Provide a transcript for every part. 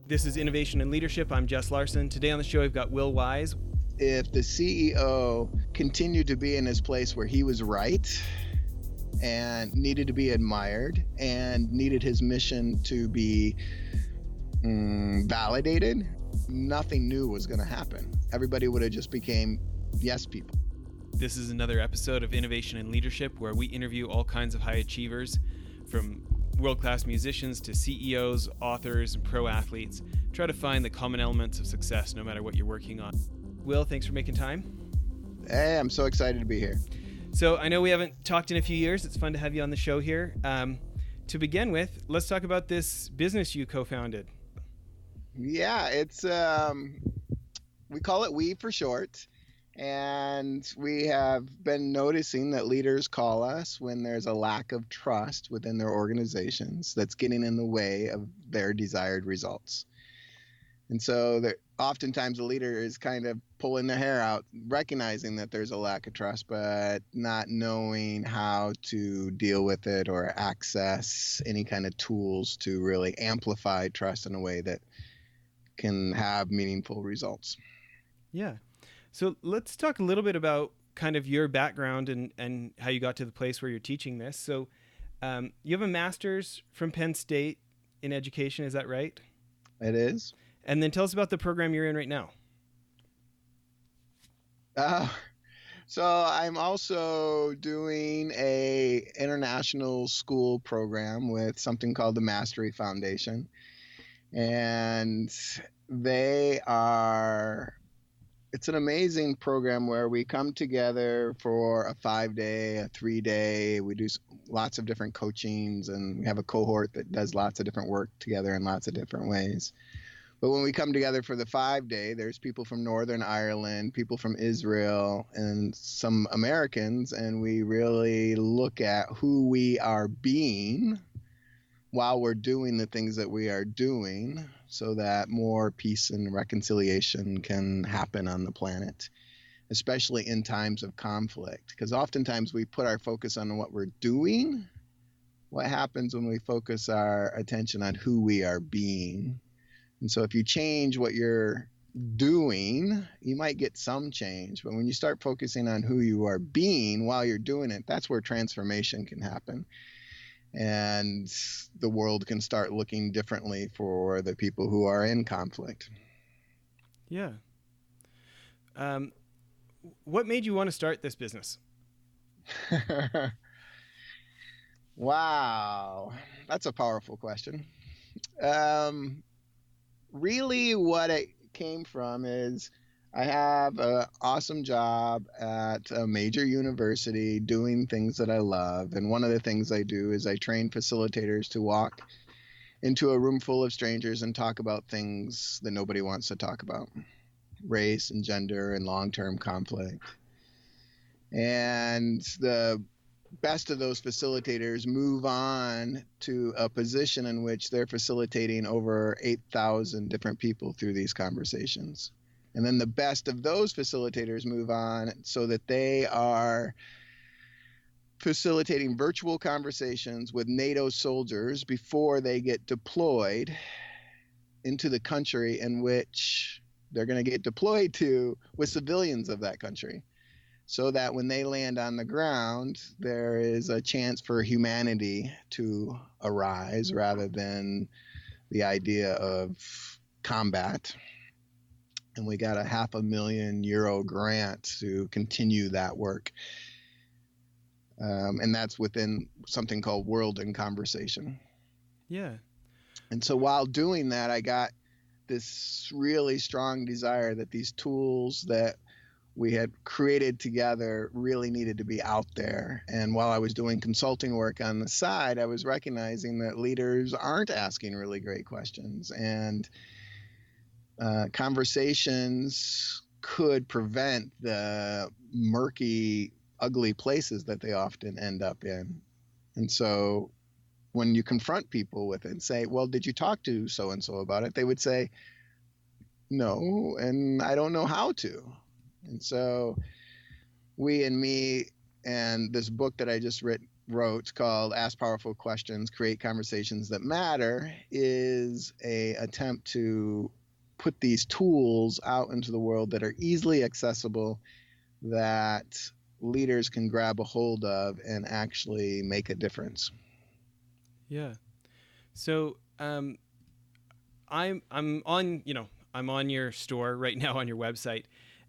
This is Innovation and Leadership. I'm Jess Larson. Today on the show, we've got Will Wise. If the CEO continued to be in his place where he was right and needed to be admired and needed his mission to be validated, nothing new was going to happen. Everybody would have just became yes people. This is another episode of Innovation and Leadership where we interview all kinds of high achievers, from world-class musicians to CEOs, authors, and pro athletes. Try to find the common elements of success no matter what you're working on. Will, thanks for making time. Hey, I'm so excited to be here. So I know we haven't talked in a few years. It's fun to have you on the show here. To begin with, let's talk about this business you co-founded. Yeah, it's we call it We for short. And we have been noticing that leaders call us when there's a lack of trust within their organizations that's getting in the way of their desired results. And so oftentimes the leader is kind of pulling their hair out, recognizing that there's a lack of trust, but not knowing how to deal with it or access any kind of tools to really amplify trust in a way that can have meaningful results. Yeah. So let's talk a little bit about kind of your background and how you got to the place where you're teaching this. So you have a master's from Penn State in education, is that right? It is. And then tell us about the program you're in right now. So I'm also doing a international school program with something called the Mastery Foundation. And it's an amazing program where we come together for a 5-day, a 3-day. We do lots of different coachings, and we have a cohort that does lots of different work together in lots of different ways. But when we come together for the 5-day, there's people from Northern Ireland, people from Israel, and some Americans, and we really look at who we are being while we're doing the things that we are doing, so that more peace and reconciliation can happen on the planet, especially in times of conflict. Because oftentimes we put our focus on what we're doing. What happens when we focus our attention on who we are being? And so if you change what you're doing, you might get some change. But when you start focusing on who you are being while you're doing it, that's where transformation can happen. And the world can start looking differently for the people who are in conflict. Yeah. What made you want to start this business? Wow, that's a powerful question. Really what it came from is I have an awesome job at a major university doing things that I love. And one of the things I do is I train facilitators to walk into a room full of strangers and talk about things that nobody wants to talk about: race and gender and long-term conflict. And the best of those facilitators move on to a position in which they're facilitating over 8,000 different people through these conversations. And then the best of those facilitators move on so that they are facilitating virtual conversations with NATO soldiers before they get deployed into the country in which they're going to get deployed to, with civilians of that country, so that when they land on the ground, there is a chance for humanity to arise rather than the idea of combat. And we got a €500,000 grant to continue that work. And that's within something called World in Conversation. Yeah. And so while doing that, I got this really strong desire that these tools that we had created together really needed to be out there. And while I was doing consulting work on the side, I was recognizing that leaders aren't asking really great questions. And conversations could prevent the murky, ugly places that they often end up in. And so when you confront people with it and say, well, did you talk to so-and-so about it? They would say, no, and I don't know how to. And so we and me and this book that I just wrote called Ask Powerful Questions, Create Conversations That Matter is a attempt to put these tools out into the world that are easily accessible, that leaders can grab a hold of and actually make a difference. Yeah. So I'm on I'm on your store right now on your website,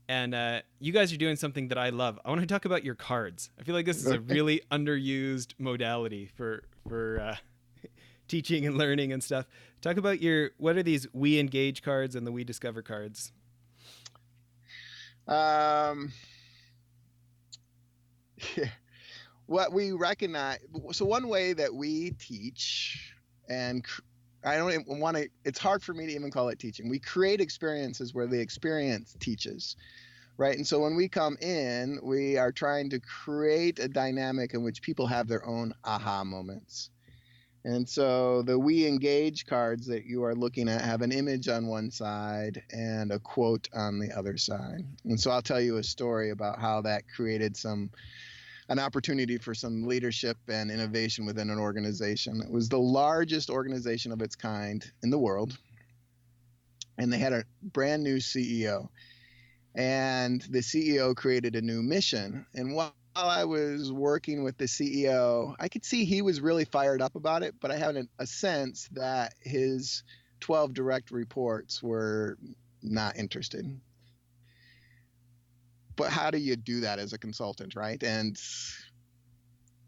and you guys are doing something that I love. I want to talk about your cards. I feel like this is a really underused modality for teaching and learning and stuff. Talk about what are these We Engage cards and the We Discover cards? Yeah. What we recognize, so one way that we teach, and I don't even want to, it's hard for me to even call it teaching. We create experiences where the experience teaches, right? And so when we come in, we are trying to create a dynamic in which people have their own aha moments. And so the We Engage cards that you are looking at have an image on one side and a quote on the other side. And so I'll tell you a story about how that created an opportunity for some leadership and innovation within an organization. It was the largest organization of its kind in the world, and they had a brand new CEO. And the CEO created a new mission. And while I was working with the CEO, I could see he was really fired up about it, but I had a sense that his 12 direct reports were not interested. But how do you do that as a consultant, right? And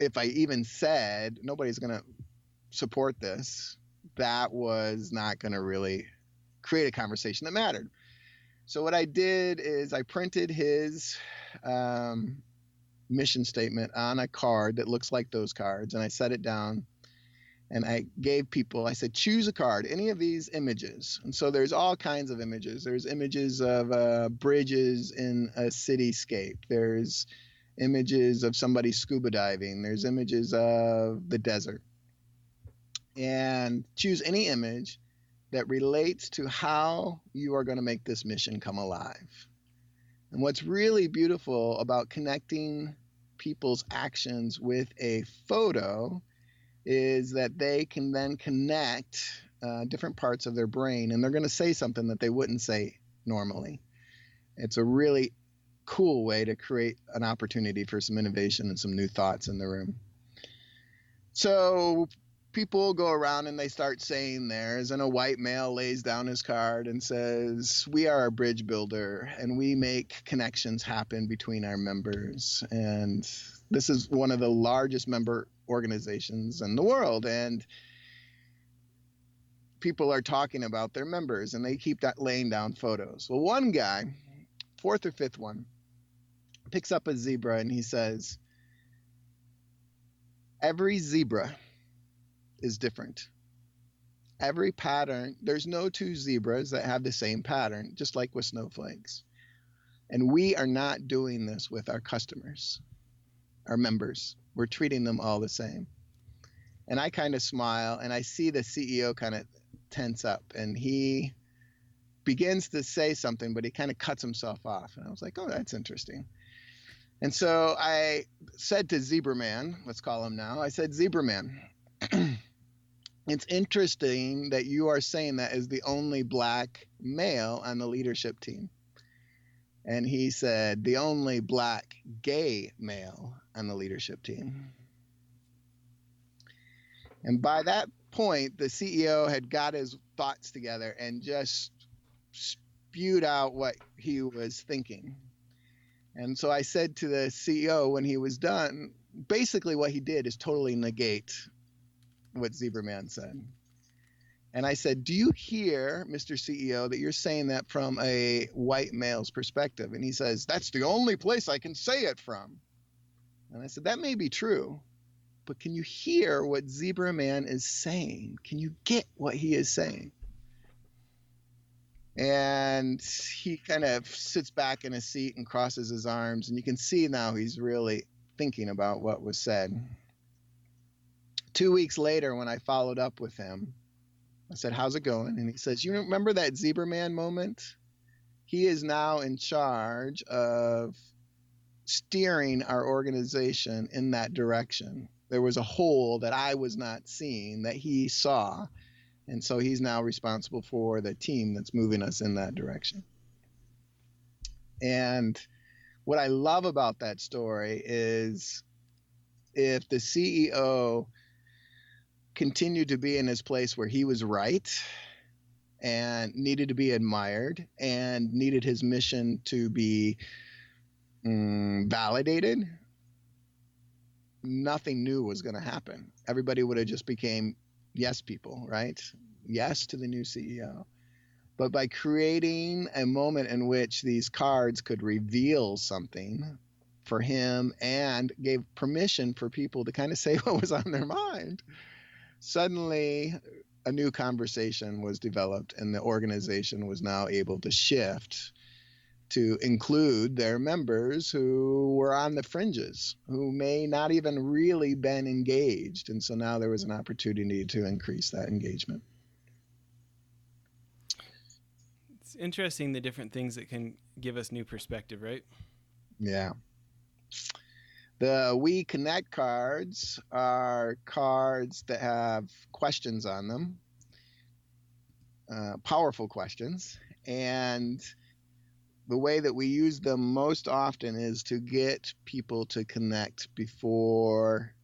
if I even said nobody's going to support this, that was not going to really create a conversation that mattered. So what I did is I printed his mission statement on a card that looks like those cards, and I set it down. And I gave people, I said, choose a card, any of these images. And so there's all kinds of images. There's images of bridges in a cityscape. There's images of somebody scuba diving. There's images of the desert. And choose any image that relates to how you are going to make this mission come alive. And what's really beautiful about connecting people's actions with a photo is that they can then connect different parts of their brain, and they're going to say something that they wouldn't say normally. It's a really cool way to create an opportunity for some innovation and some new thoughts in the room. So people go around and they start saying theirs, and a white male lays down his card and says, we are a bridge builder and we make connections happen between our members. And this is one of the largest member organizations in the world, and people are talking about their members, and they keep laying down photos. Well, one guy, fourth or fifth one, picks up a zebra and he says, every zebra is different. Every pattern, there's no two zebras that have the same pattern, just like with snowflakes. And we are not doing this with our customers, our members. We're treating them all the same. And I kind of smile, and I see the CEO kind of tense up, and he begins to say something, but he kind of cuts himself off. And I was like, oh, that's interesting. And so I said to Zebra Man, let's call him now, I said, Zebra Man, it's interesting that you are saying that as the only black male on the leadership team. And he said, the only black gay male on the leadership team. And by that point, the CEO had got his thoughts together and just spewed out what he was thinking. And so I said to the CEO when he was done, basically what he did is totally negate what Zebra Man said. And I said, do you hear, Mr. CEO, that you're saying that from a white male's perspective? And he says, that's the only place I can say it from. And I said, that may be true, but can you hear what Zebra Man is saying? Can you get what he is saying? And he kind of sits back in his seat and crosses his arms, and you can see now he's really thinking about what was said. 2 weeks later, when I followed up with him, I said, how's it going? And he says, you remember that Zebra Man moment? He is now in charge of steering our organization in that direction. there was a hole that I was not seeing that he saw. And so he's now responsible for the team that's moving us in that direction. And what I love about that story is if the CEO continued to be in his place where he was right and needed to be admired and needed his mission to be validated, nothing new was going to happen. Everybody would have just became yes people, right? Yes to the new CEO. But by creating a moment in which these cards could reveal something for him and gave permission for people to kind of say what was on their mind, suddenly a new conversation was developed, and the organization was now able to shift to include their members who were on the fringes, who may not even really been engaged. And so now there was an opportunity to increase that engagement. It's interesting, the different things that can give us new perspective, right? Yeah. The We Connect cards are cards that have questions on them, powerful questions. And the way that we use them most often is to get people to connect before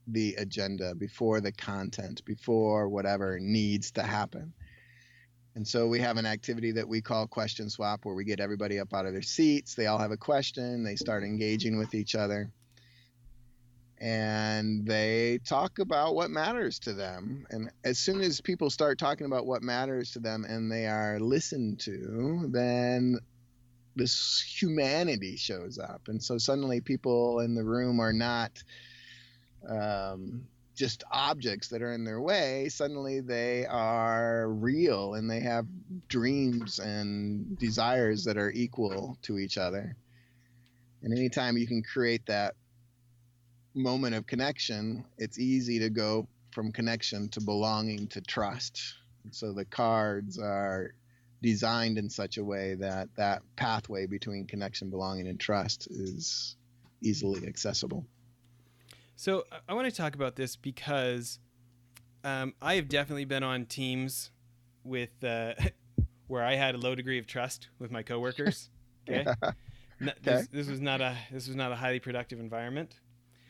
the agenda, before the content, before whatever needs to happen. And so we have an activity that we call Question Swap, where we get everybody up out of their seats. They all have a question. They start engaging with each other. And they talk about what matters to them. And as soon as people start talking about what matters to them and they are listened to, then this humanity shows up. And so suddenly people in the room are not just objects that are in their way. Suddenly they are real and they have dreams and desires that are equal to each other. And anytime you can create that moment of connection, it's easy to go from connection to belonging to trust. And so the cards are designed in such a way that that pathway between connection, belonging, and trust is easily accessible. So I want to talk about this because I have definitely been on teams with where I had a low degree of trust with my coworkers. Okay, this was not a highly productive environment.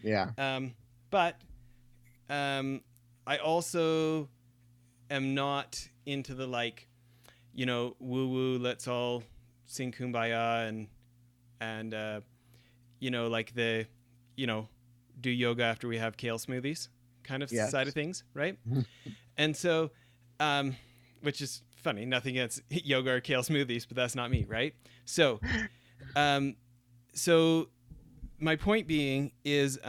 Yeah. But I also am not into the woo woo, let's all sing Kumbaya and do yoga after we have kale smoothies kind of side of things, right? And so, which is funny, nothing against yoga or kale smoothies, but that's not me, right? So, my point being is,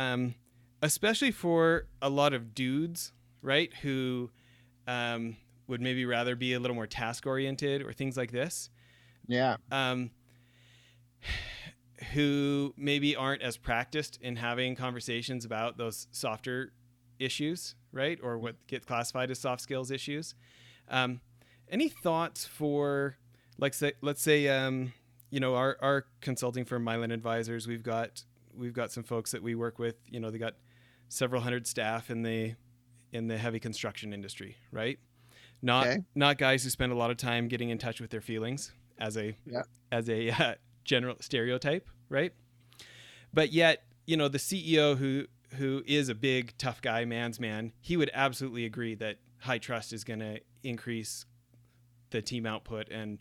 especially for a lot of dudes, right, who would maybe rather be a little more task oriented or things like this. Yeah. Who maybe aren't as practiced in having conversations about those softer issues, right, or what get classified as soft skills issues. Any thoughts for, let's say, our consulting firm, Mylan Advisors, we've got some folks that we work with. They got several hundred staff in the heavy construction industry, right? Not guys who spend a lot of time getting in touch with their feelings as a general stereotype, right? But yet, the CEO who is a big tough guy, man's man, he would absolutely agree that high trust is going to increase the team output and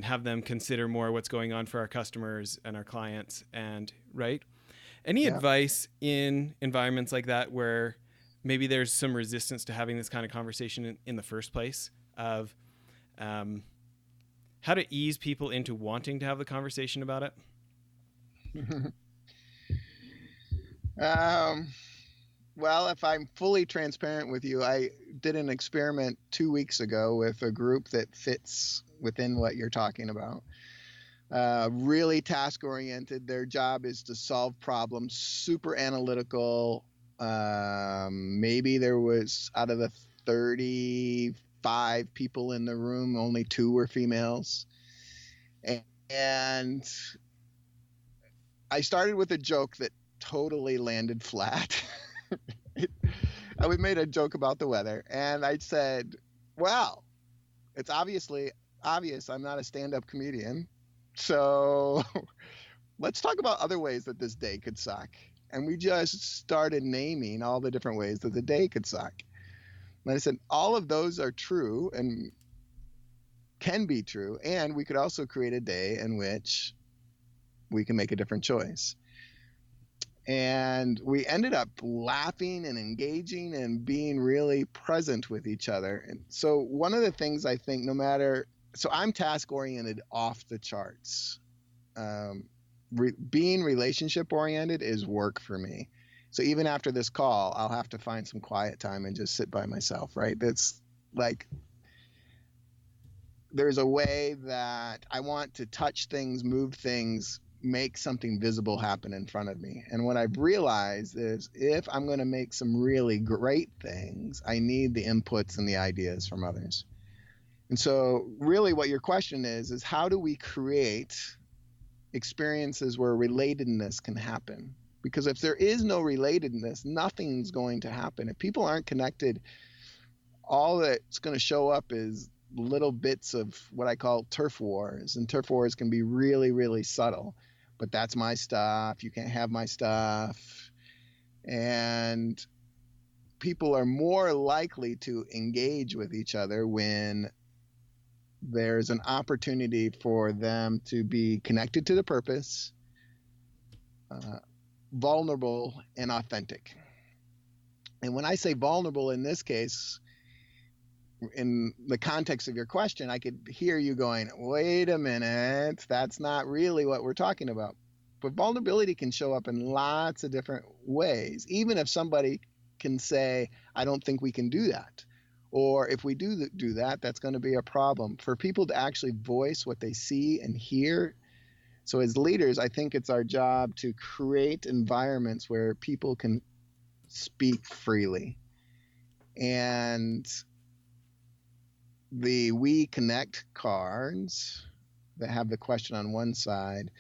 have them consider more what's going on for our customers and our clients. And right, any advice in environments like that where maybe there's some resistance to having this kind of conversation in the first place, of how to ease people into wanting to have the conversation about it? Well, if I'm fully transparent with you, I did an experiment 2 weeks ago with a group that fits within what you're talking about. Really task oriented. Their job is to solve problems, super analytical. Maybe there was, out of the 35 people in the room, only 2 were females. And I started with a joke that totally landed flat. And we made a joke about the weather, and I said, well, it's obviously obvious I'm not a stand-up comedian, so let's talk about other ways that this day could suck. And we just started naming all the different ways that the day could suck. And I said, all of those are true and can be true, and we could also create a day in which we can make a different choice. And we ended up laughing and engaging and being really present with each other. And so one of the things I think, so I'm task oriented off the charts. Being relationship oriented is work for me. So even after this call, I'll have to find some quiet time and just sit by myself, right? That's like, there's a way that I want to touch things, move things, make something visible happen in front of me. And what I've realized is if I'm going to make some really great things, I need the inputs and the ideas from others. And so really what your question is how do we create experiences where relatedness can happen? Because if there is no relatedness, nothing's going to happen. If people aren't connected, all that's going to show up is little bits of what I call turf wars. And turf wars can be really, really subtle. But that's my stuff. You can't have my stuff. And people are more likely to engage with each other when there's an opportunity for them to be connected to the purpose, vulnerable, and authentic. And when I say vulnerable in this case, in the context of your question, I could hear you going, wait a minute, that's not really what we're talking about. But vulnerability can show up in lots of different ways, even if somebody can say, I don't think we can do that. Or if we do that, that's going to be a problem. For people to actually voice what they see and hear. So as leaders, I think it's our job to create environments where people can speak freely. And the We Connect cards that have the question on one side,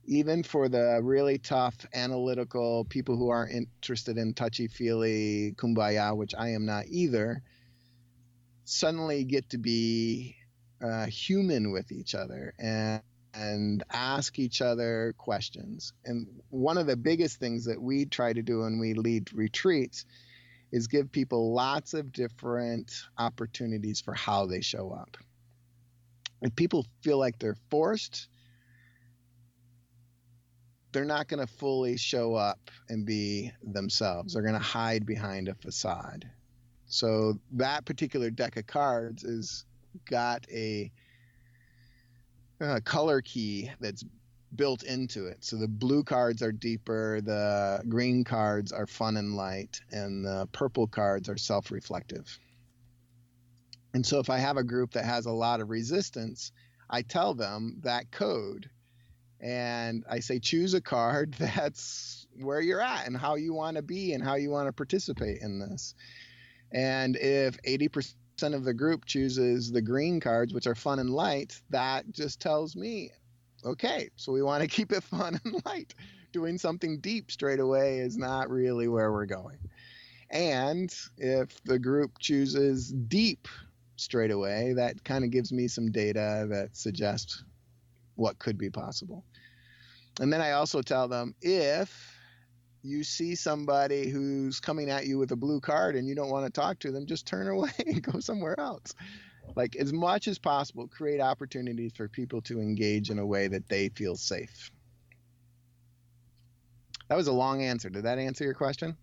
even for the really tough analytical people who aren't interested in touchy-feely kumbaya, which I am not either, suddenly get to be human with each other and ask each other questions. And one of the biggest things that we try to do when we lead retreats is give people lots of different opportunities for how they show up. If people feel like they're forced, they're not going to fully show up and be themselves. They're going to hide behind a facade. So that particular deck of cards is got a color key that's built into it. So the blue cards are deeper, the green cards are fun and light, and the purple cards are self-reflective. And so if I have a group that has a lot of resistance, I tell them that code. And I say, choose a card that's where you're at and how you want to be and how you want to participate in this. And if 80% of the group chooses the green cards, which are fun and light, that just tells me, okay, so we want to keep it fun and light. Doing something deep straight away is not really where we're going. And if the group chooses deep straight away, that kind of gives me some data that suggests what could be possible. And then I also tell them, if you see somebody who's coming at you with a blue card and you don't want to talk to them, just turn away and go somewhere else. Like, as much as possible, create opportunities for people to engage in a way that they feel safe. That was a long answer. Did that answer your question?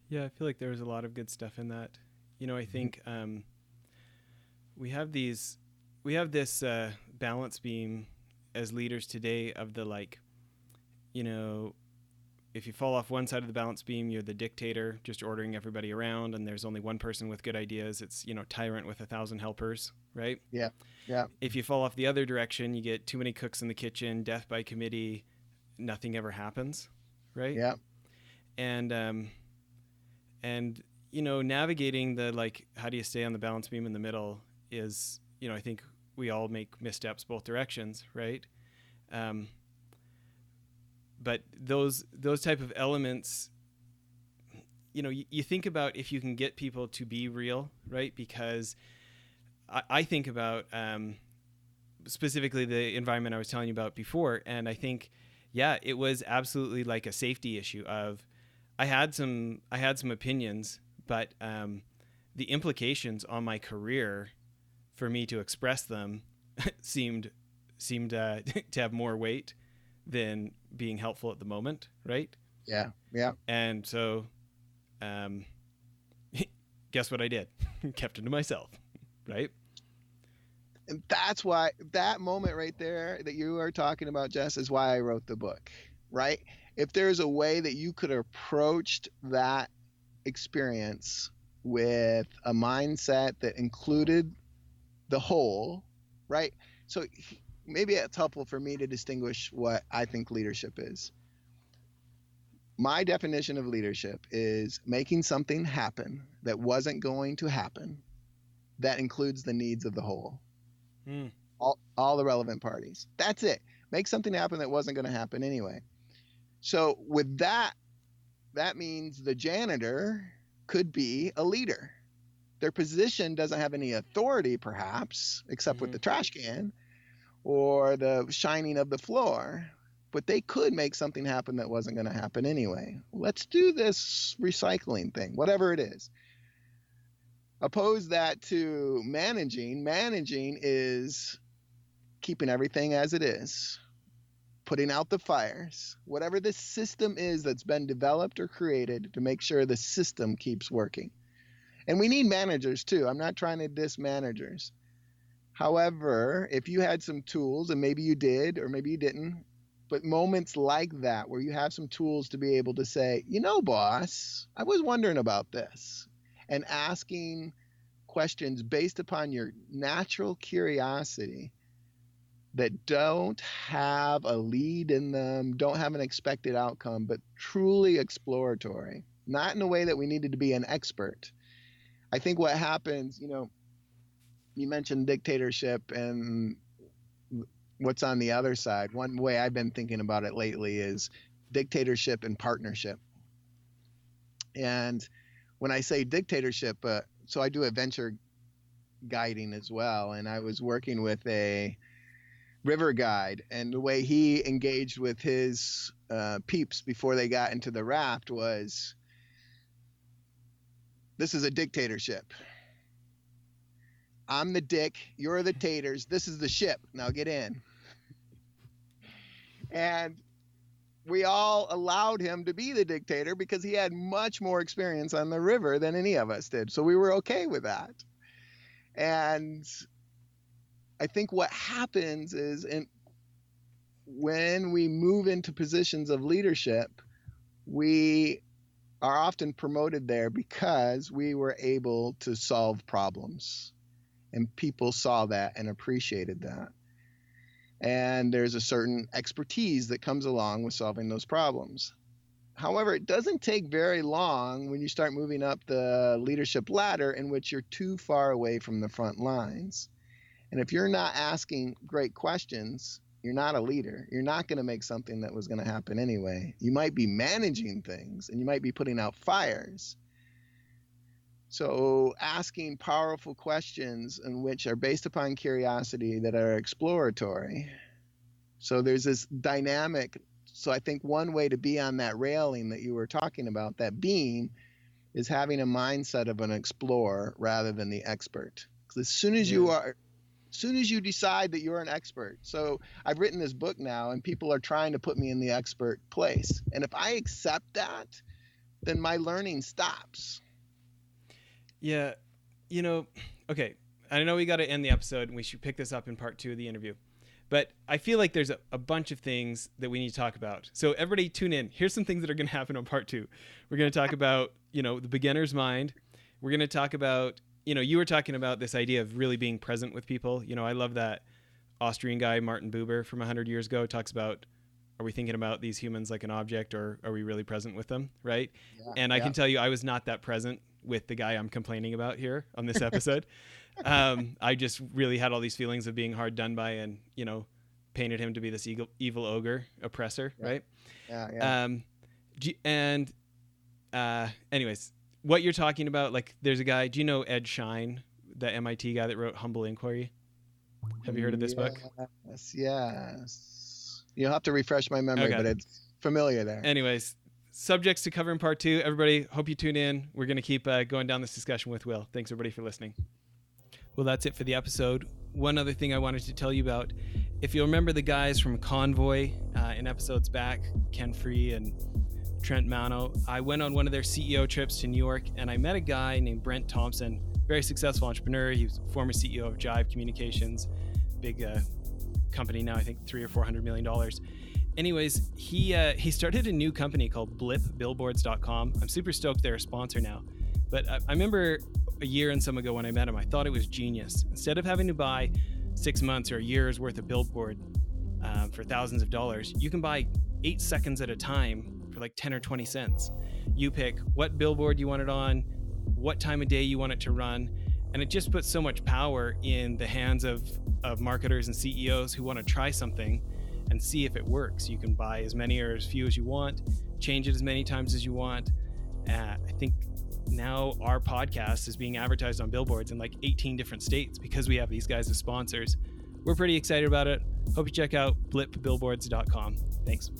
Yeah, I feel like there was a lot of good stuff in that. You know, I think we have this balance beam as leaders today of the, like, you know, if you fall off one side of the balance beam, you're the dictator, just ordering everybody around, and there's only one person with good ideas. It's, you know, tyrant with 1,000 helpers, right? Yeah, yeah. If you fall off the other direction, you get too many cooks in the kitchen, death by committee, nothing ever happens, right? Yeah. And you know, navigating the, like, how do you stay on the balance beam in the middle is, you know, I think we all make missteps both directions, right? but those type of elements, you know, you think about if you can get people to be real, right? Because I think about specifically the environment I was telling you about before, and I think, yeah, it was absolutely like a safety issue of I had some opinions, but the implications on my career for me to express them seemed to have more weight than being helpful at the moment, right? Yeah. And so, guess what I did? Kept it to myself, right? And that's why that moment right there that you are talking about, Jess, is why I wrote the book, right? If there's a way that you could have approached that experience with a mindset that included the whole, right? So maybe it's helpful for me to distinguish what I think leadership is. My definition of leadership is making something happen that wasn't going to happen that includes the needs of the whole. All the relevant parties. That's it. Make something happen that wasn't going to happen anyway. So with that means the janitor could be a leader. Their position doesn't have any authority, perhaps, except with the trash can or the shining of the floor, but they could make something happen that wasn't going to happen anyway. Let's do this recycling thing, whatever it is. Oppose that to managing. Managing is keeping everything as it is, putting out the fires, whatever the system is that's been developed or created to make sure the system keeps working. And we need managers too. I'm not trying to diss managers. However, if you had some tools, and maybe you did or maybe you didn't, but moments like that where you have some tools to be able to say, you know, boss, I was wondering about this, and asking questions based upon your natural curiosity that don't have a lead in them, don't have an expected outcome, but truly exploratory, not in a way that we needed to be an expert. I think what happens, you know, you mentioned dictatorship and what's on the other side. One way I've been thinking about it lately is dictatorship and partnership. And when I say dictatorship, so I do adventure guiding as well. And I was working with a river guide, and the way he engaged with his peeps before they got into the raft was, this is a dictatorship. I'm the dick, you're the taters, this is the ship, now get in. And we all allowed him to be the dictator because he had much more experience on the river than any of us did. So we were okay with that. And I think what happens is when we move into positions of leadership, we are often promoted there because we were able to solve problems. And people saw that and appreciated that. And there's a certain expertise that comes along with solving those problems. However, it doesn't take very long when you start moving up the leadership ladder in which you're too far away from the front lines. And if you're not asking great questions, you're not a leader. You're not going to make something that was going to happen anyway. You might be managing things and you might be putting out fires. So asking powerful questions in which are based upon curiosity that are exploratory. So there's this dynamic. So I think one way to be on that railing that you were talking about, that beam, is having a mindset of an explorer rather than the expert. Because as soon as you decide that you're an expert. So I've written this book now and people are trying to put me in the expert place. And if I accept that, then my learning stops. Yeah. You know, okay. I know we got to end the episode and we should pick this up in part 2 of the interview. But I feel like there's a bunch of things that we need to talk about. So everybody tune in. Here's some things that are going to happen on part 2. We're going to talk about, you know, the beginner's mind. We're going to talk about, you know, you were talking about this idea of really being present with people. You know, I love that Austrian guy, Martin Buber from 100 years ago, talks about, are we thinking about these humans like an object or are we really present with them? Right. Yeah, and I can tell you, I was not that present with the guy I'm complaining about here on this episode. I just really had all these feelings of being hard done by and, you know, painted him to be this evil ogre oppressor, right? Yeah. Anyways, what you're talking about, like there's a guy, do you know Ed Schein, the MIT guy that wrote Humble Inquiry? Have you heard of this book? Yes. You'll have to refresh my memory, Okay. but it's familiar there. Anyways, subjects to cover in part 2. Everybody, hope you tune in. We're going to keep going down this discussion with Will. Thanks everybody for listening. Well, that's it for the episode. One other thing I wanted to tell you about, if you remember the guys from Convoy in episodes back, Ken Free and Trent Mano, I went on one of their CEO trips to New York and I met a guy named Brent Thompson, very successful entrepreneur. He was former CEO of Jive Communications, big company now, I think $300 or $400 million. Anyways, he started a new company called blipbillboards.com. I'm super stoked they're a sponsor now. But I remember a year and some ago when I met him, I thought it was genius. Instead of having to buy 6 months or a year's worth of billboard for thousands of dollars, you can buy 8 seconds at a time for like 10 or 20 cents. You pick what billboard you want it on, what time of day you want it to run, and it just puts so much power in the hands of marketers and CEOs who want to try something and see if it works. You can buy as many or as few as you want, change it as many times as you want. I think now our podcast is being advertised on billboards in like 18 different states because we have these guys as sponsors. We're pretty excited about it. Hope you check out blipbillboards.com. Thanks.